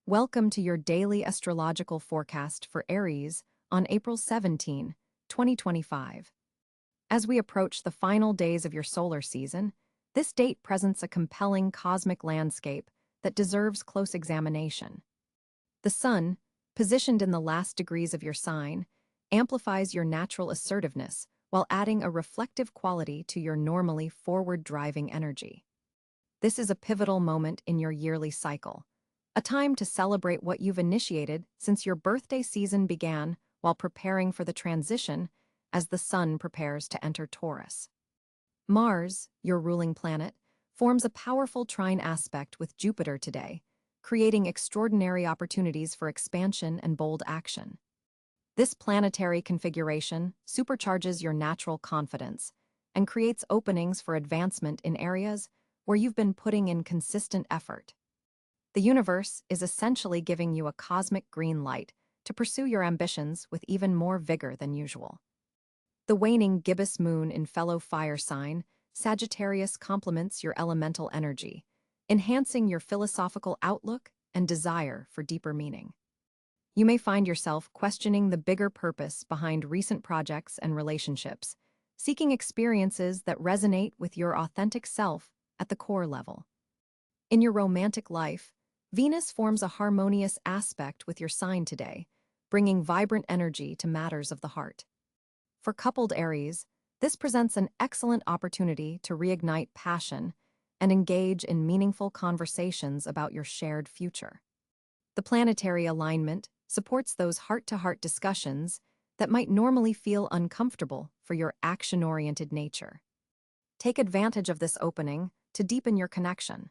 Welcome to your daily astrological forecast for Aries on April 17, 2025. As we approach the final days of your solar season, this date presents a compelling cosmic landscape that deserves close examination. The Sun, positioned in the last degrees of your sign, amplifies your natural assertiveness while adding a reflective quality to your normally forward-driving energy. This is a pivotal moment in your yearly cycle, a time to celebrate what you've initiated since your birthday season began while preparing for the transition as the Sun prepares to enter Taurus. Mars, your ruling planet, forms a powerful trine aspect with Jupiter today, creating extraordinary opportunities for expansion and bold action. This planetary configuration supercharges your natural confidence and creates openings for advancement in areas where you've been putting in consistent effort. The universe is essentially giving you a cosmic green light to pursue your ambitions with even more vigor than usual. The waning gibbous moon in fellow fire sign, Sagittarius, complements your elemental energy, enhancing your philosophical outlook and desire for deeper meaning. You may find yourself questioning the bigger purpose behind recent projects and relationships, seeking experiences that resonate with your authentic self at the core level. In your romantic life, Venus forms a harmonious aspect with your sign today, bringing vibrant energy to matters of the heart. For coupled Aries, this presents an excellent opportunity to reignite passion and engage in meaningful conversations about your shared future. The planetary alignment supports those heart-to-heart discussions that might normally feel uncomfortable for your action-oriented nature. Take advantage of this opening to deepen your connection.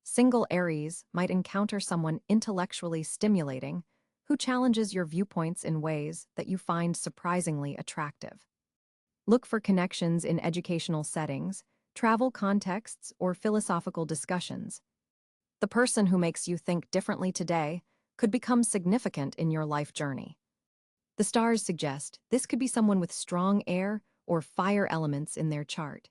Single Aries might encounter someone intellectually stimulating who challenges your viewpoints in ways that you find surprisingly attractive. Look for connections in educational settings, travel contexts, or philosophical discussions. The person who makes you think differently today could become significant in your life journey. The stars suggest this could be someone with strong air or fire elements in their chart.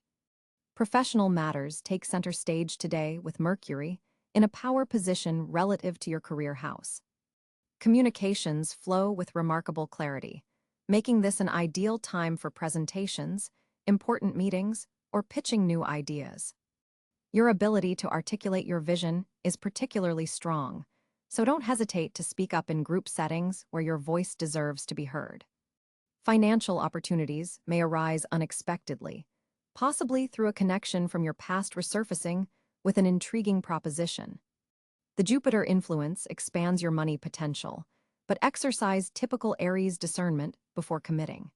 Professional matters take center stage today with Mercury in a power position relative to your career house. Communications flow with remarkable clarity, making this an ideal time for presentations, important meetings, or pitching new ideas. Your ability to articulate your vision is particularly strong, so don't hesitate to speak up in group settings where your voice deserves to be heard. Financial opportunities may arise unexpectedly, possibly through a connection from your past resurfacing with an intriguing proposition. The Jupiter influence expands your money potential, but exercise typical Aries discernment before committing.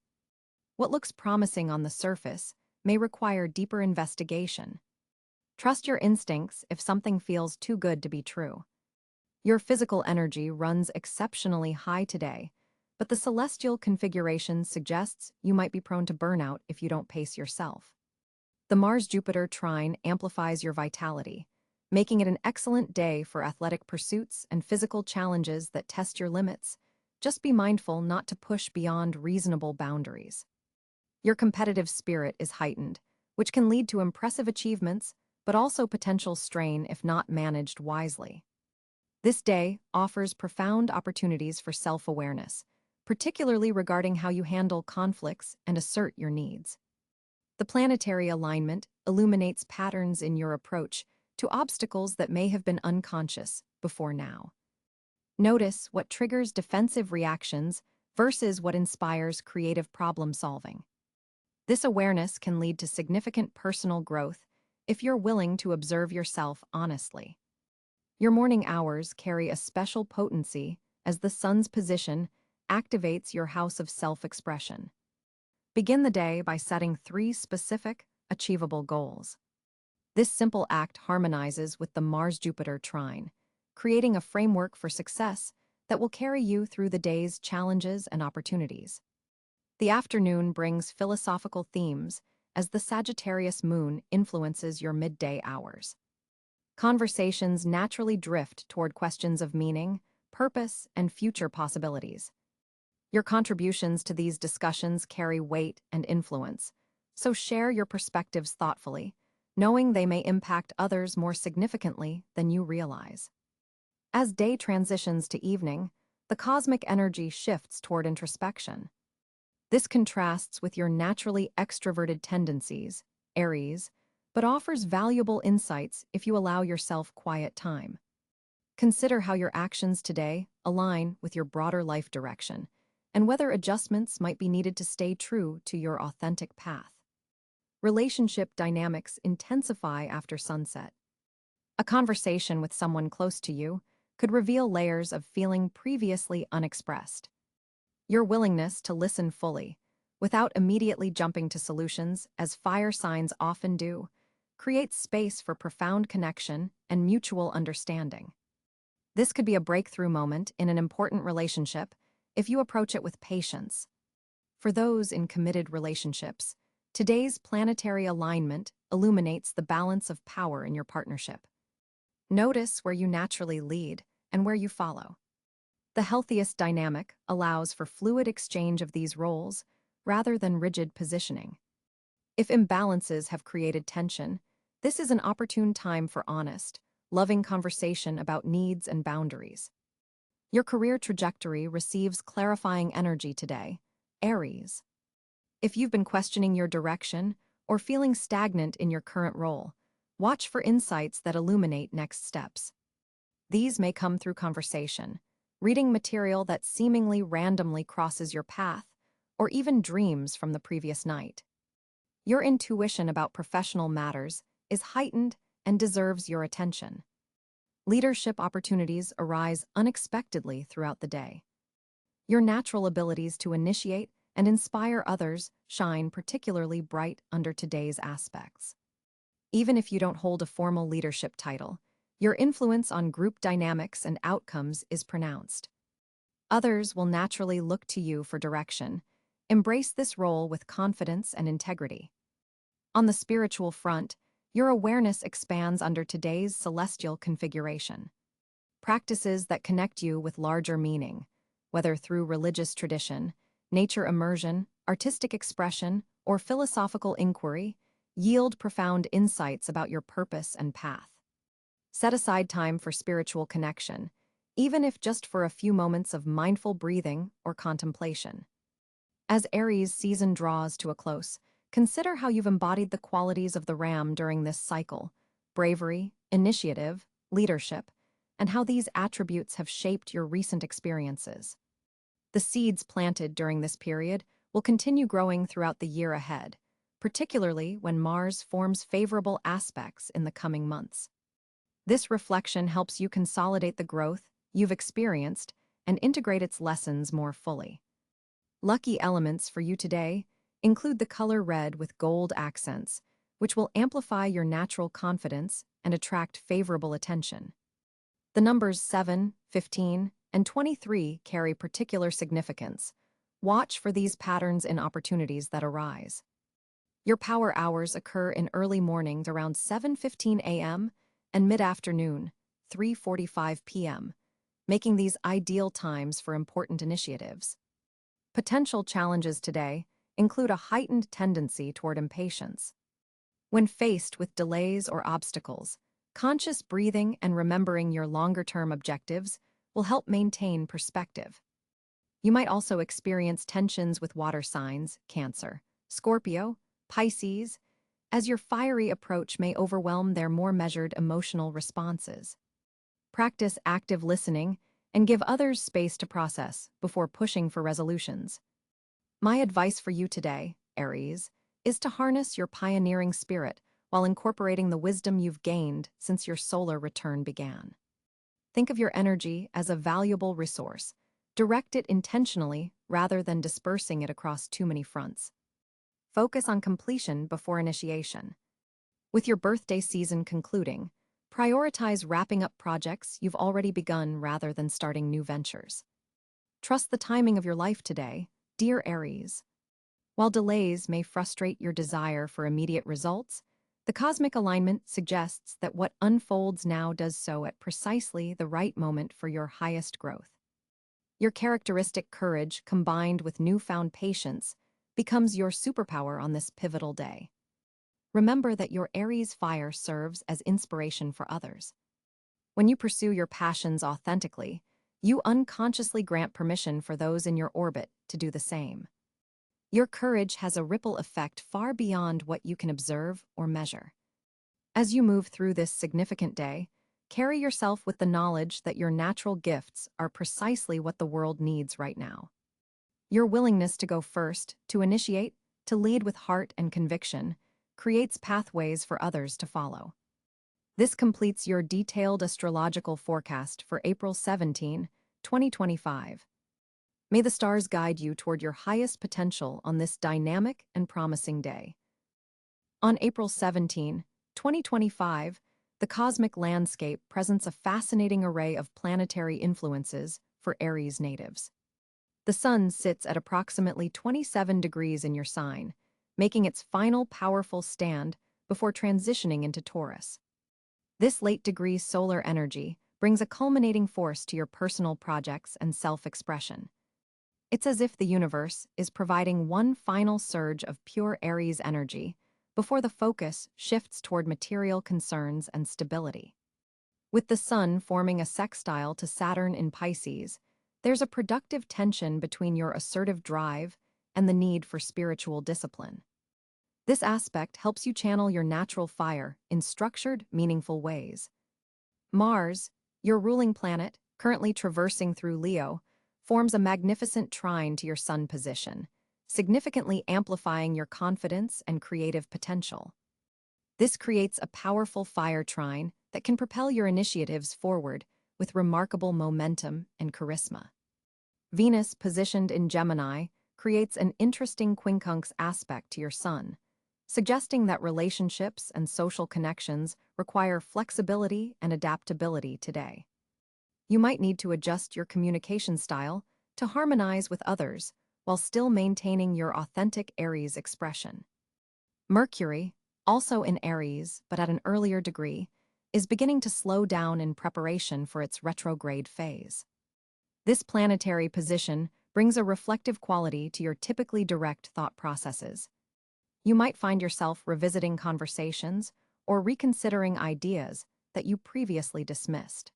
What looks promising on the surface may require deeper investigation. Trust your instincts if something feels too good to be true. Your physical energy runs exceptionally high today, but the celestial configuration suggests you might be prone to burnout if you don't pace yourself. The Mars-Jupiter trine amplifies your vitality, making it an excellent day for athletic pursuits and physical challenges that test your limits. Just be mindful not to push beyond reasonable boundaries. Your competitive spirit is heightened, which can lead to impressive achievements, but also potential strain if not managed wisely. This day offers profound opportunities for self-awareness, particularly regarding how you handle conflicts and assert your needs. The planetary alignment illuminates patterns in your approach to obstacles that may have been unconscious before now. Notice what triggers defensive reactions versus what inspires creative problem-solving. This awareness can lead to significant personal growth if you're willing to observe yourself honestly. Your morning hours carry a special potency as the Sun's position activates your house of self-expression. Begin the day by setting 3 specific, achievable goals. This simple act harmonizes with the Mars-Jupiter trine, creating a framework for success that will carry you through the day's challenges and opportunities. The afternoon brings philosophical themes as the Sagittarius moon influences your midday hours. Conversations naturally drift toward questions of meaning, purpose, and future possibilities. Your contributions to these discussions carry weight and influence, so share your perspectives thoughtfully, knowing they may impact others more significantly than you realize. As day transitions to evening, the cosmic energy shifts toward introspection. This contrasts with your naturally extroverted tendencies, Aries, but offers valuable insights if you allow yourself quiet time. Consider how your actions today align with your broader life direction, and whether adjustments might be needed to stay true to your authentic path. Relationship dynamics intensify after sunset. A conversation with someone close to you could reveal layers of feeling previously unexpressed. Your willingness to listen fully, without immediately jumping to solutions, as fire signs often do, creates space for profound connection and mutual understanding. This could be a breakthrough moment in an important relationship if you approach it with patience. For those in committed relationships, today's planetary alignment illuminates the balance of power in your partnership. Notice where you naturally lead and where you follow. The healthiest dynamic allows for fluid exchange of these roles rather than rigid positioning. If imbalances have created tension, this is an opportune time for honest, loving conversation about needs and boundaries. Your career trajectory receives clarifying energy today, Aries. If you've been questioning your direction or feeling stagnant in your current role, watch for insights that illuminate next steps. These may come through conversation, reading material that seemingly randomly crosses your path, or even dreams from the previous night. Your intuition about professional matters is heightened and deserves your attention. Leadership opportunities arise unexpectedly throughout the day. Your natural abilities to initiate and inspire others shine particularly bright under today's aspects. Even if you don't hold a formal leadership title, your influence on group dynamics and outcomes is pronounced. Others will naturally look to you for direction. Embrace this role with confidence and integrity. On the spiritual front, your awareness expands under today's celestial configuration. Practices that connect you with larger meaning, whether through religious tradition, nature immersion, artistic expression, or philosophical inquiry, yield profound insights about your purpose and path. Set aside time for spiritual connection, even if just for a few moments of mindful breathing or contemplation. As Aries season draws to a close, consider how you've embodied the qualities of the ram during this cycle: bravery, initiative, leadership, and how these attributes have shaped your recent experiences. The seeds planted during this period will continue growing throughout the year ahead, particularly when Mars forms favorable aspects in the coming months. This reflection helps you consolidate the growth you've experienced and integrate its lessons more fully. Lucky elements for you today include the color red with gold accents, which will amplify your natural confidence and attract favorable attention. The numbers 7, 15, and 23 carry particular significance. Watch for these patterns in opportunities that arise. Your power hours occur in early mornings around 7:15 a.m. and mid-afternoon, 3:45 p.m., making these ideal times for important initiatives. Potential challenges today include a heightened tendency toward impatience. When faced with delays or obstacles, conscious breathing and remembering your longer-term objectives will help maintain perspective. You might also experience tensions with water signs, Cáncer, Scorpio, Pisces, as your fiery approach may overwhelm their more measured emotional responses. Practice active listening and give others space to process before pushing for resolutions. My advice for you today, Aries, is to harness your pioneering spirit while incorporating the wisdom you've gained since your solar return began. Think of your energy as a valuable resource. Direct it intentionally rather than dispersing it across too many fronts. Focus on completion before initiation. With your birthday season concluding, prioritize wrapping up projects you've already begun rather than starting new ventures. Trust the timing of your life today, dear Aries. While delays may frustrate your desire for immediate results, the cosmic alignment suggests that what unfolds now does so at precisely the right moment for your highest growth. Your characteristic courage, combined with newfound patience, becomes your superpower on this pivotal day. Remember that your Aries fire serves as inspiration for others. When you pursue your passions authentically, you unconsciously grant permission for those in your orbit to do the same. Your courage has a ripple effect far beyond what you can observe or measure. As you move through this significant day, carry yourself with the knowledge that your natural gifts are precisely what the world needs right now. Your willingness to go first, to initiate, to lead with heart and conviction, creates pathways for others to follow. This completes your detailed astrological forecast for April 17, 2025. May the stars guide you toward your highest potential on this dynamic and promising day. On April 17, 2025, the cosmic landscape presents a fascinating array of planetary influences for Aries natives. The sun sits at approximately 27 degrees in your sign, making its final powerful stand before transitioning into Taurus. This late-degree solar energy brings a culminating force to your personal projects and self-expression. It's as if the universe is providing one final surge of pure Aries energy before the focus shifts toward material concerns and stability. With the sun forming a sextile to Saturn in Pisces, there's a productive tension between your assertive drive and the need for spiritual discipline. This aspect helps you channel your natural fire in structured, meaningful ways. Mars, your ruling planet, currently traversing through Leo, forms a magnificent trine to your sun position, significantly amplifying your confidence and creative potential. This creates a powerful fire trine that can propel your initiatives forward with remarkable momentum and charisma. Venus, positioned in Gemini, creates an interesting quincunx aspect to your sun, suggesting that relationships and social connections require flexibility and adaptability today. You might need to adjust your communication style to harmonize with others while still maintaining your authentic Aries expression. Mercury, also in Aries but at an earlier degree, is beginning to slow down in preparation for its retrograde phase. This planetary position brings a reflective quality to your typically direct thought processes. You might find yourself revisiting conversations or reconsidering ideas that you previously dismissed.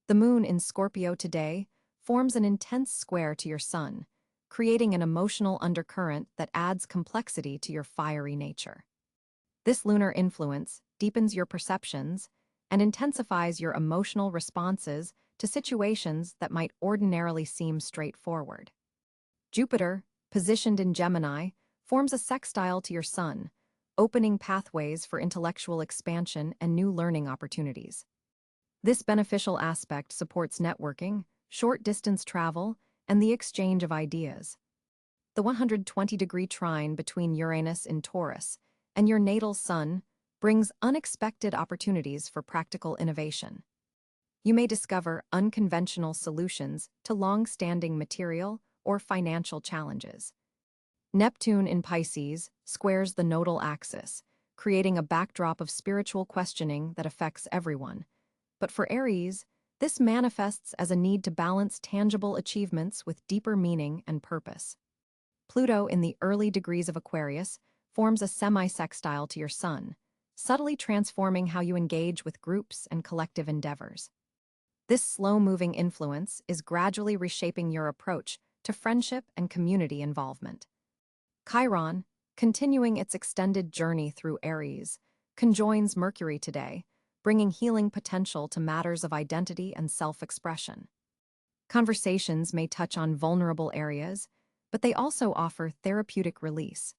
The moon in Scorpio today forms an intense square to your sun, creating an emotional undercurrent that adds complexity to your fiery nature. This lunar influence deepens your perceptions and intensifies your emotional responses to situations that might ordinarily seem straightforward. Jupiter, positioned in Gemini, forms a sextile to your sun, opening pathways for intellectual expansion and new learning opportunities. This beneficial aspect supports networking, short-distance travel, and the exchange of ideas. The 120-degree trine between Uranus in Taurus and your natal sun brings unexpected opportunities for practical innovation. You may discover unconventional solutions to long-standing material or financial challenges. Neptune in Pisces squares the nodal axis, creating a backdrop of spiritual questioning that affects everyone. But for Aries, this manifests as a need to balance tangible achievements with deeper meaning and purpose. Pluto in the early degrees of Aquarius forms a semi-sextile to your sun, subtly transforming how you engage with groups and collective endeavors. This slow-moving influence is gradually reshaping your approach to friendship and community involvement. Chiron, continuing its extended journey through Aries, conjoins Mercury today, bringing healing potential to matters of identity and self-expression. Conversations may touch on vulnerable areas, but they also offer therapeutic release.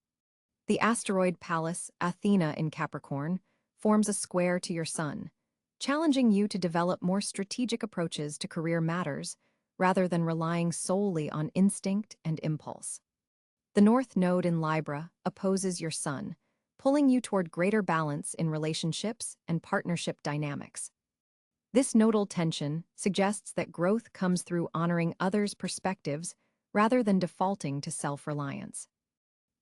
The asteroid Pallas, Athena in Capricorn, forms a square to your sun, challenging you to develop more strategic approaches to career matters rather than relying solely on instinct and impulse. The North Node in Libra opposes your sun, pulling you toward greater balance in relationships and partnership dynamics. This nodal tension suggests that growth comes through honoring others' perspectives rather than defaulting to self-reliance.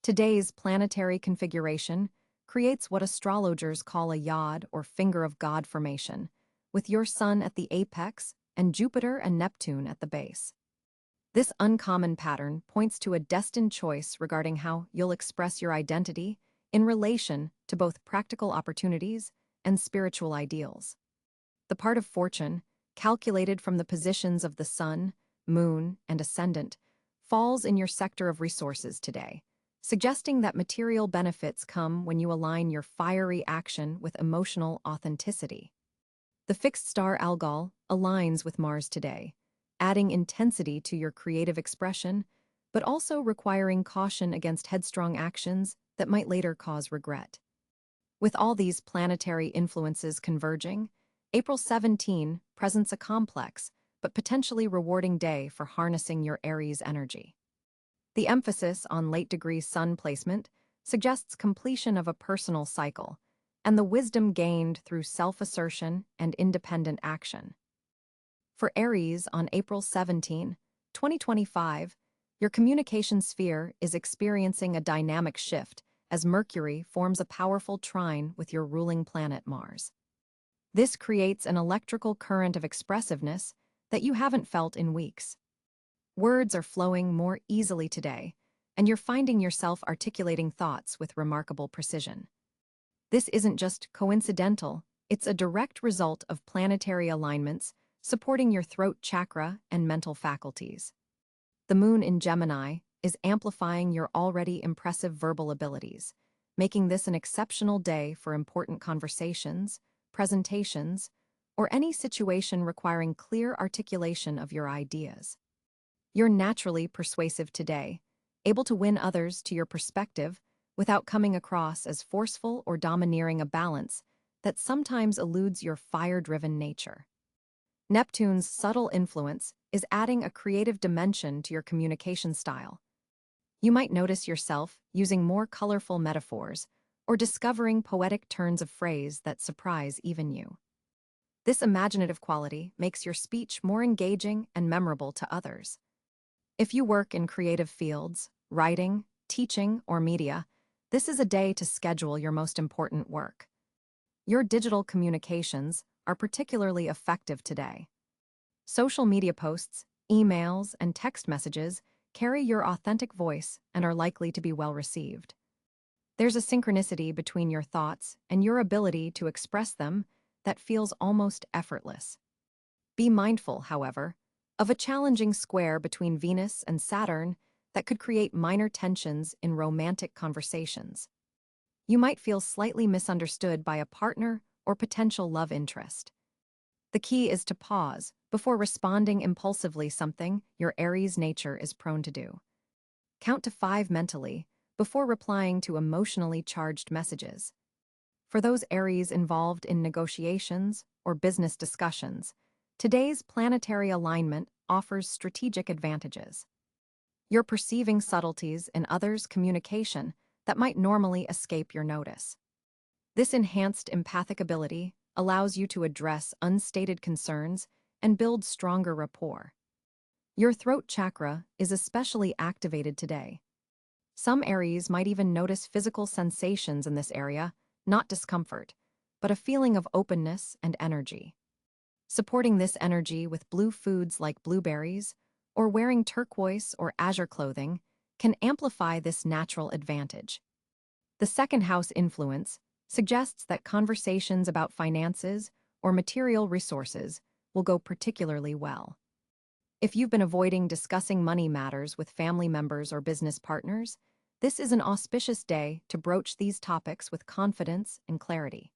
Today's planetary configuration creates what astrologers call a yod or finger of God formation, with your sun at the apex and Jupiter and Neptune at the base. This uncommon pattern points to a destined choice regarding how you'll express your identity in relation to both practical opportunities and spiritual ideals. The part of fortune, calculated from the positions of the sun, moon, and ascendant, falls in your sector of resources today, suggesting that material benefits come when you align your fiery action with emotional authenticity. The fixed star Algol aligns with Mars today, adding intensity to your creative expression, but also requiring caution against headstrong actions that might later cause regret. With all these planetary influences converging, April 17 presents a complex but potentially rewarding day for harnessing your Aries energy. The emphasis on late-degree sun placement suggests completion of a personal cycle and the wisdom gained through self-assertion and independent action. For Aries on April 17, 2025, your communication sphere is experiencing a dynamic shift as Mercury forms a powerful trine with your ruling planet Mars. This creates an electrical current of expressiveness that you haven't felt in weeks. Words are flowing more easily today, and you're finding yourself articulating thoughts with remarkable precision. This isn't just coincidental, it's a direct result of planetary alignments supporting your throat chakra and mental faculties. The moon in Gemini is amplifying your already impressive verbal abilities, making this an exceptional day for important conversations, presentations, or any situation requiring clear articulation of your ideas. You're naturally persuasive today, able to win others to your perspective without coming across as forceful or domineering, a balance that sometimes eludes your fire-driven nature. Neptune's subtle influence is adding a creative dimension to your communication style. You might notice yourself using more colorful metaphors or discovering poetic turns of phrase that surprise even you. This imaginative quality makes your speech more engaging and memorable to others. If you work in creative fields, writing, teaching, or media, this is a day to schedule your most important work. Your digital communications are particularly effective today. Social media posts, emails, and text messages carry your authentic voice and are likely to be well received. There's a synchronicity between your thoughts and your ability to express them that feels almost effortless. Be mindful, however, of a challenging square between Venus and Saturn that could create minor tensions in romantic conversations. You might feel slightly misunderstood by a partner or potential love interest. The key is to pause before responding impulsively, something your Aries nature is prone to do. Count to 5 mentally before replying to emotionally charged messages. For those Aries involved in negotiations or business discussions, today's planetary alignment offers strategic advantages. You're perceiving subtleties in others' communication that might normally escape your notice. This enhanced empathic ability allows you to address unstated concerns and build stronger rapport. Your throat chakra is especially activated today. Some Aries might even notice physical sensations in this area, not discomfort, but a feeling of openness and energy. Supporting this energy with blue foods like blueberries or wearing turquoise or azure clothing can amplify this natural advantage. The second house influence suggests that conversations about finances or material resources will go particularly well. If you've been avoiding discussing money matters with family members or business partners, this is an auspicious day to broach these topics with confidence and clarity.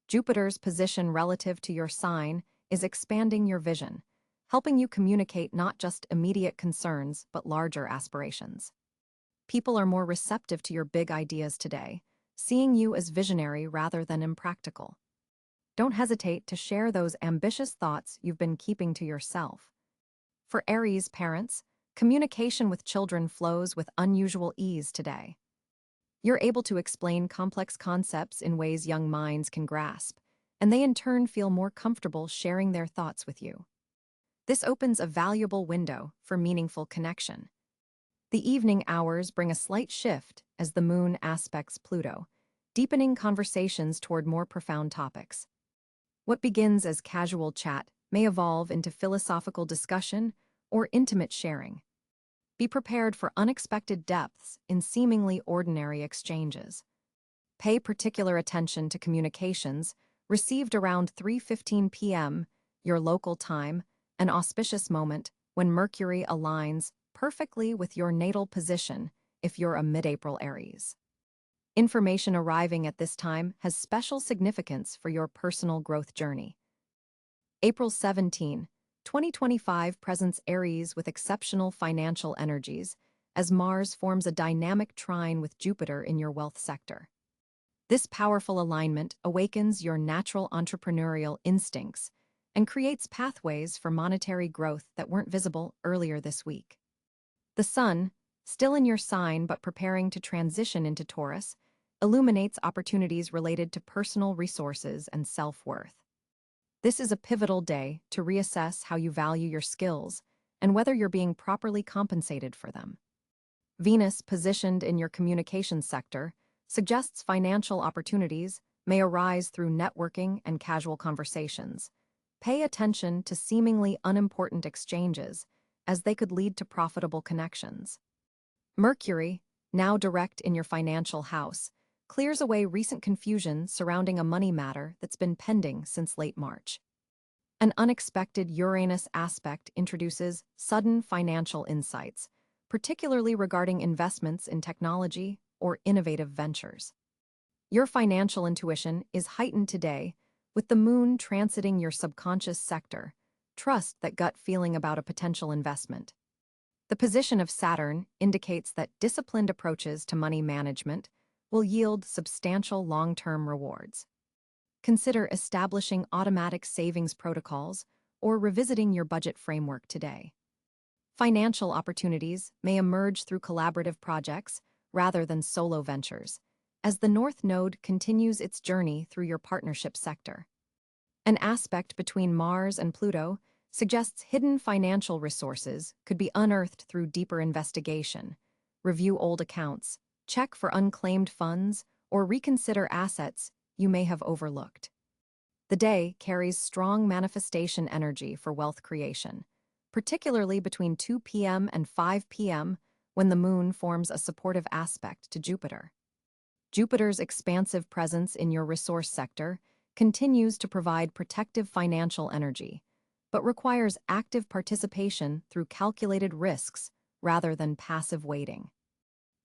Jupiter's position relative to your sign is expanding your vision, helping you communicate not just immediate concerns but larger aspirations. People are more receptive to your big ideas today, seeing you as visionary rather than impractical. Don't hesitate to share those ambitious thoughts you've been keeping to yourself. For Aries parents, communication with children flows with unusual ease today. You're able to explain complex concepts in ways young minds can grasp, and they in turn feel more comfortable sharing their thoughts with you. This opens a valuable window for meaningful connection. The evening hours bring a slight shift as the moon aspects Pluto, deepening conversations toward more profound topics. What begins as casual chat may evolve into philosophical discussion or intimate sharing. Be prepared for unexpected depths in seemingly ordinary exchanges. Pay particular attention to communications Received around 3:15 p.m., your local time, an auspicious moment when Mercury aligns perfectly with your natal position if you're a mid-April Aries. Information arriving at this time has special significance for your personal growth journey. April 17, 2025 presents Aries with exceptional financial energies as Mars forms a dynamic trine with Jupiter in your wealth sector. This powerful alignment awakens your natural entrepreneurial instincts and creates pathways for monetary growth that weren't visible earlier this week. The Sun, still in your sign but preparing to transition into Taurus, illuminates opportunities related to personal resources and self-worth. This is a pivotal day to reassess how you value your skills and whether you're being properly compensated for them. Venus, positioned in your communications sector, suggests financial opportunities may arise through networking and casual conversations. Pay attention to seemingly unimportant exchanges, as they could lead to profitable connections. Mercury, now direct in your financial house, clears away recent confusion surrounding a money matter that's been pending since late March. An unexpected Uranus aspect introduces sudden financial insights, particularly regarding investments in technology or innovative ventures. Your financial intuition is heightened today, with the moon transiting your subconscious sector. Trust that gut feeling about a potential investment. The position of Saturn indicates that disciplined approaches to money management will yield substantial long-term rewards. Consider establishing automatic savings protocols or revisiting your budget framework today. Financial opportunities may emerge through collaborative projects rather than solo ventures, as the North Node continues its journey through your partnership sector. An aspect between Mars and Pluto suggests hidden financial resources could be unearthed through deeper investigation. Review old accounts, check for unclaimed funds, or reconsider assets you may have overlooked. The day carries strong manifestation energy for wealth creation, particularly between 2 p.m. and 5 p.m. when the moon forms a supportive aspect to Jupiter. Jupiter's expansive presence in your resource sector continues to provide protective financial energy, but requires active participation through calculated risks rather than passive waiting.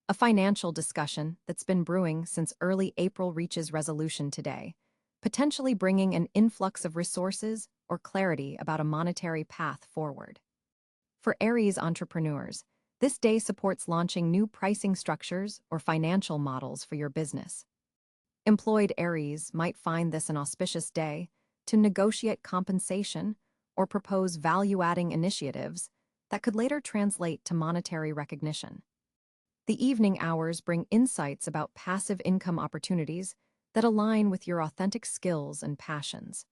A financial discussion that's been brewing since early April reaches resolution today, potentially bringing an influx of resources or clarity about a monetary path forward. For Aries entrepreneurs, this day supports launching new pricing structures or financial models for your business. Employed Aries might find this an auspicious day to negotiate compensation or propose value-adding initiatives that could later translate to monetary recognition. The evening hours bring insights about passive income opportunities that align with your authentic skills and passions.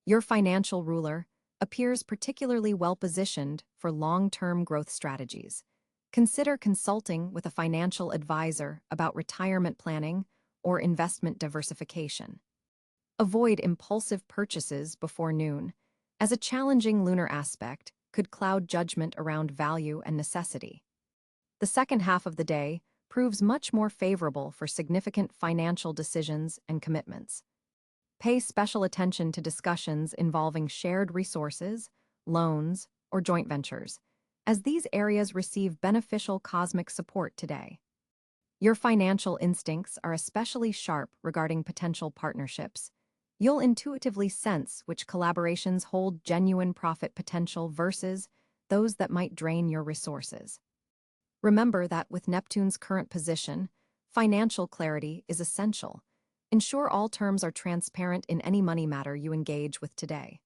Your financial ruler appears particularly well-positioned for long-term growth strategies. Consider consulting with a financial advisor about retirement planning or investment diversification. Avoid impulsive purchases before noon, as a challenging lunar aspect could cloud judgment around value and necessity. The second half of the day proves much more favorable for significant financial decisions and commitments. Pay special attention to discussions involving shared resources, loans, or joint ventures, as these areas receive beneficial cosmic support today. Your financial instincts are especially sharp regarding potential partnerships. You'll intuitively sense which collaborations hold genuine profit potential versus those that might drain your resources. Remember that with Neptune's current position, financial clarity is essential. Ensure all terms are transparent in any money matter you engage with today.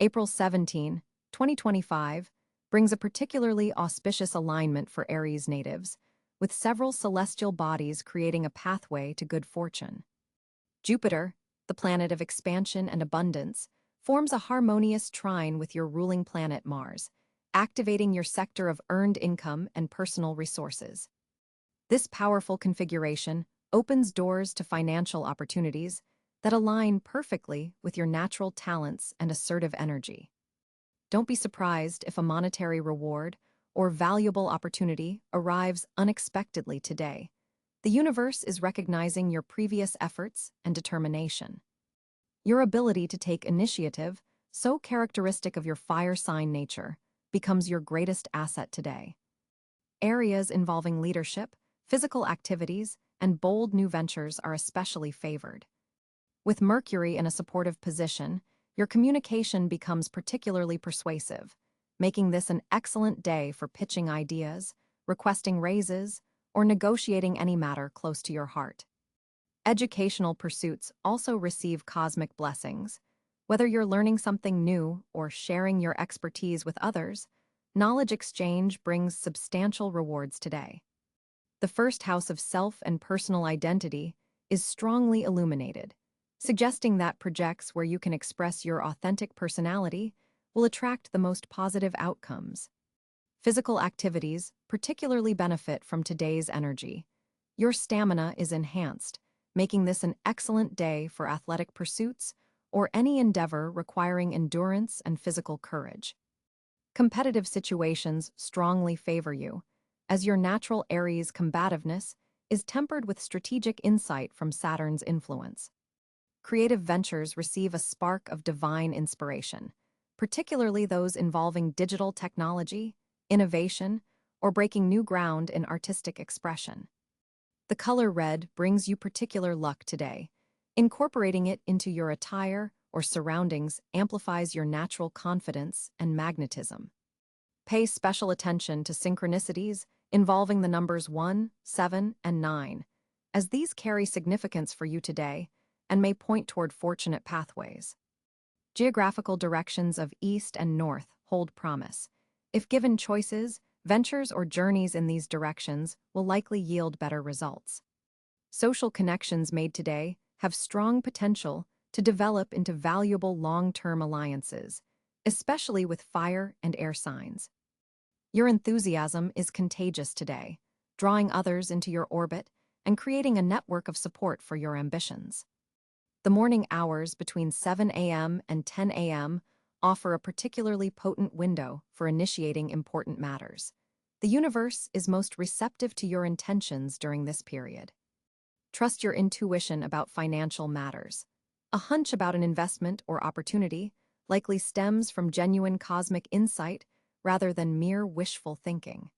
April 17, 2025, brings a particularly auspicious alignment for Aries natives, with several celestial bodies creating a pathway to good fortune. Jupiter, the planet of expansion and abundance, forms a harmonious trine with your ruling planet Mars, activating your sector of earned income and personal resources. This powerful configuration opens doors to financial opportunities that align perfectly with your natural talents and assertive energy. Don't be surprised if a monetary reward or valuable opportunity arrives unexpectedly today. The universe is recognizing your previous efforts and determination. Your ability to take initiative, so characteristic of your fire sign nature, becomes your greatest asset today. Areas involving leadership, physical activities, and bold new ventures are especially favored. With Mercury in a supportive position, your communication becomes particularly persuasive, making this an excellent day for pitching ideas, requesting raises, or negotiating any matter close to your heart. Educational pursuits also receive cosmic blessings. Whether you're learning something new or sharing your expertise with others, knowledge exchange brings substantial rewards today. The first house of self and personal identity is strongly illuminated, suggesting that projects where you can express your authentic personality will attract the most positive outcomes. Physical activities particularly benefit from today's energy. Your stamina is enhanced, making this an excellent day for athletic pursuits or any endeavor requiring endurance and physical courage. Competitive situations strongly favor you, as your natural Aries combativeness is tempered with strategic insight from Saturn's influence. Creative ventures receive a spark of divine inspiration, particularly those involving digital technology, innovation, or breaking new ground in artistic expression. The color red brings you particular luck today. Incorporating it into your attire or surroundings amplifies your natural confidence and magnetism. Pay special attention to synchronicities involving the numbers 1, 7, and 9, as these carry significance for you today and may point toward fortunate pathways. Geographical directions of east and north hold promise. If given choices, ventures or journeys in these directions will likely yield better results. Social connections made today have strong potential to develop into valuable long-term alliances, especially with fire and air signs. Your enthusiasm is contagious today, drawing others into your orbit and creating a network of support for your ambitions. The morning hours between 7 a.m. and 10 a.m. offer a particularly potent window for initiating important matters. The universe is most receptive to your intentions during this period. Trust your intuition about financial matters. A hunch about an investment or opportunity likely stems from genuine cosmic insight rather than mere wishful thinking.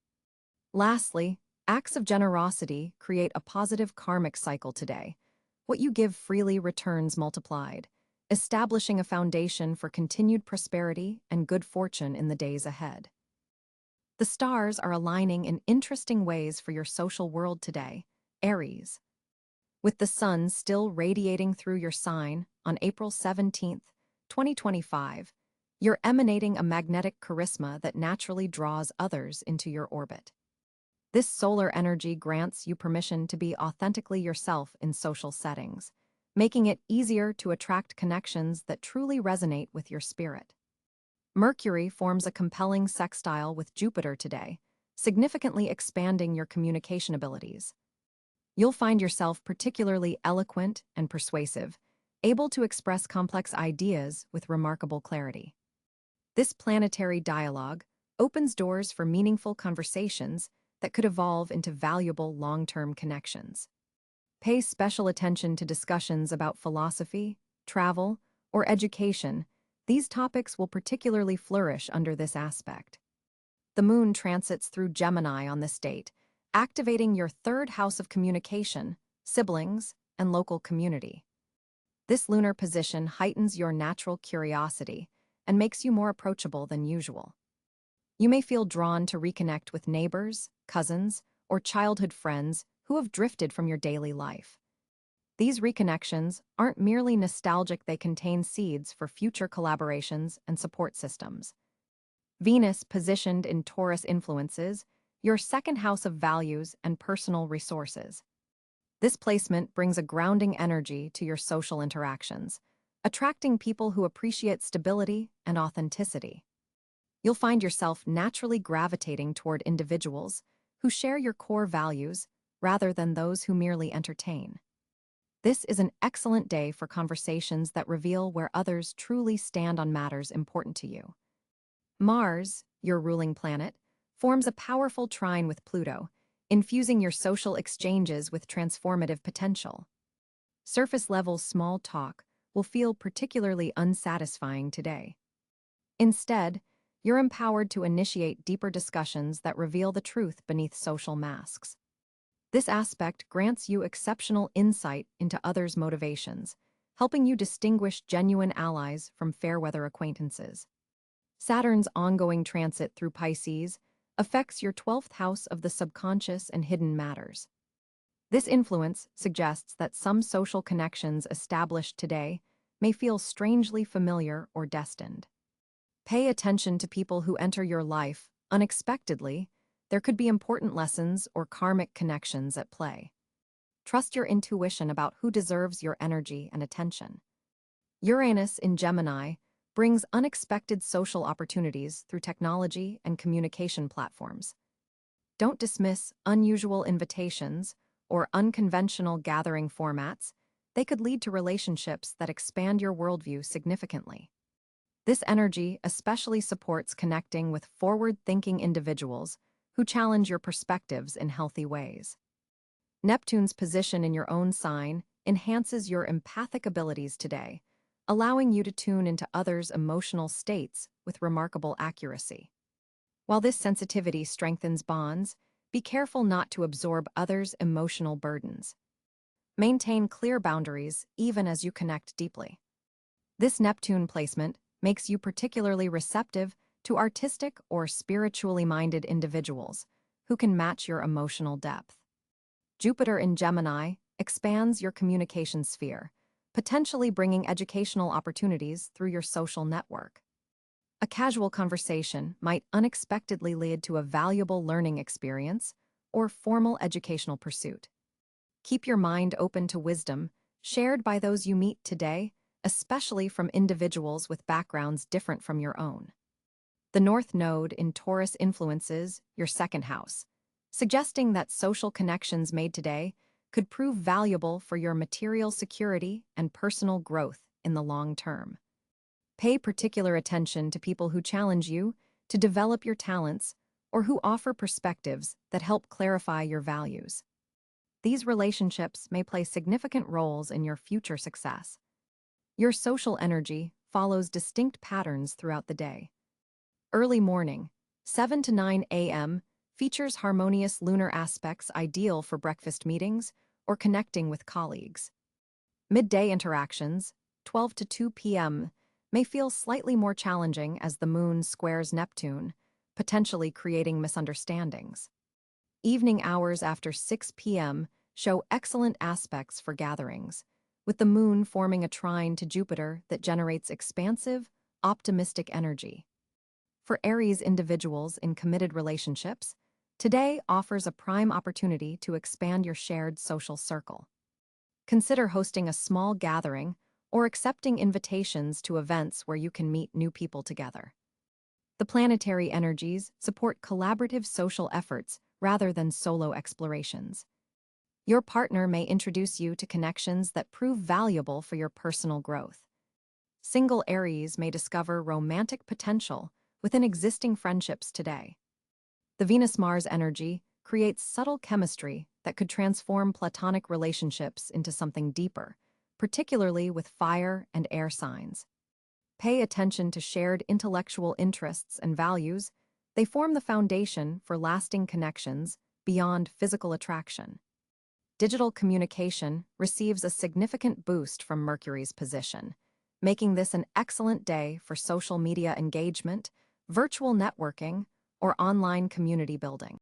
Lastly, acts of generosity create a positive karmic cycle today. What you give freely returns multiplied, establishing a foundation for continued prosperity and good fortune in the days ahead. The stars are aligning in interesting ways for your social world today, Aries. With the sun still radiating through your sign on April 17, 2025, you're emanating a magnetic charisma that naturally draws others into your orbit. This solar energy grants you permission to be authentically yourself in social settings, making it easier to attract connections that truly resonate with your spirit. Mercury forms a compelling sextile with Jupiter today, significantly expanding your communication abilities. You'll find yourself particularly eloquent and persuasive, able to express complex ideas with remarkable clarity. This planetary dialogue opens doors for meaningful conversations that could evolve into valuable long-term connections. Pay special attention to discussions about philosophy, travel, or education. These topics will particularly flourish under this aspect. The moon transits through Gemini on this date, activating your third house of communication, siblings, and local community. This lunar position heightens your natural curiosity and makes you more approachable than usual. You may feel drawn to reconnect with neighbors, cousins, or childhood friends who have drifted from your daily life. These reconnections aren't merely nostalgic, they contain seeds for future collaborations and support systems. Venus, positioned in Taurus, influences your second house of values and personal resources. This placement brings a grounding energy to your social interactions, attracting people who appreciate stability and authenticity. You'll find yourself naturally gravitating toward individuals who share your core values rather than those who merely entertain. This is an excellent day for conversations that reveal where others truly stand on matters important to you. Mars, your ruling planet, forms a powerful trine with Pluto, infusing your social exchanges with transformative potential. Surface-level small talk will feel particularly unsatisfying today. Instead, you're empowered to initiate deeper discussions that reveal the truth beneath social masks. This aspect grants you exceptional insight into others' motivations, helping you distinguish genuine allies from fair-weather acquaintances. Saturn's ongoing transit through Pisces affects your 12th house of the subconscious and hidden matters. This influence suggests that some social connections established today may feel strangely familiar or destined. Pay attention to people who enter your life unexpectedly. There could be important lessons or karmic connections at play. Trust your intuition about who deserves your energy and attention. Uranus in Gemini brings unexpected social opportunities through technology and communication platforms. Don't dismiss unusual invitations or unconventional gathering formats. They could lead to relationships that expand your worldview significantly. This energy especially supports connecting with forward-thinking individuals who challenge your perspectives in healthy ways. Neptune's position in your own sign enhances your empathic abilities today, allowing you to tune into others' emotional states with remarkable accuracy. While this sensitivity strengthens bonds, be careful not to absorb others' emotional burdens. Maintain clear boundaries even as you connect deeply. This Neptune placement makes you particularly receptive to artistic or spiritually minded individuals who can match your emotional depth. Jupiter in Gemini expands your communication sphere, potentially bringing educational opportunities through your social network. A casual conversation might unexpectedly lead to a valuable learning experience or formal educational pursuit. Keep your mind open to wisdom shared by those you meet today, especially from individuals with backgrounds different from your own. The North Node in Taurus influences your second house, suggesting that social connections made today could prove valuable for your material security and personal growth in the long term. Pay particular attention to people who challenge you to develop your talents or who offer perspectives that help clarify your values. These relationships may play significant roles in your future success. Your social energy follows distinct patterns throughout the day. Early morning, 7 to 9 a.m., features harmonious lunar aspects ideal for breakfast meetings or connecting with colleagues. Midday interactions, 12 to 2 p.m., may feel slightly more challenging as the moon squares Neptune, potentially creating misunderstandings. Evening hours after 6 p.m. show excellent aspects for gatherings, with the moon forming a trine to Jupiter that generates expansive, optimistic energy. For Aries individuals in committed relationships, today offers a prime opportunity to expand your shared social circle. Consider hosting a small gathering or accepting invitations to events where you can meet new people together. The planetary energies support collaborative social efforts rather than solo explorations. Your partner may introduce you to connections that prove valuable for your personal growth. Single Aries may discover romantic potential within existing friendships today. The Venus-Mars energy creates subtle chemistry that could transform platonic relationships into something deeper, particularly with fire and air signs. Pay attention to shared intellectual interests and values. They form the foundation for lasting connections beyond physical attraction. Digital communication receives a significant boost from Mercury's position, making this an excellent day for social media engagement, virtual networking, or online community building.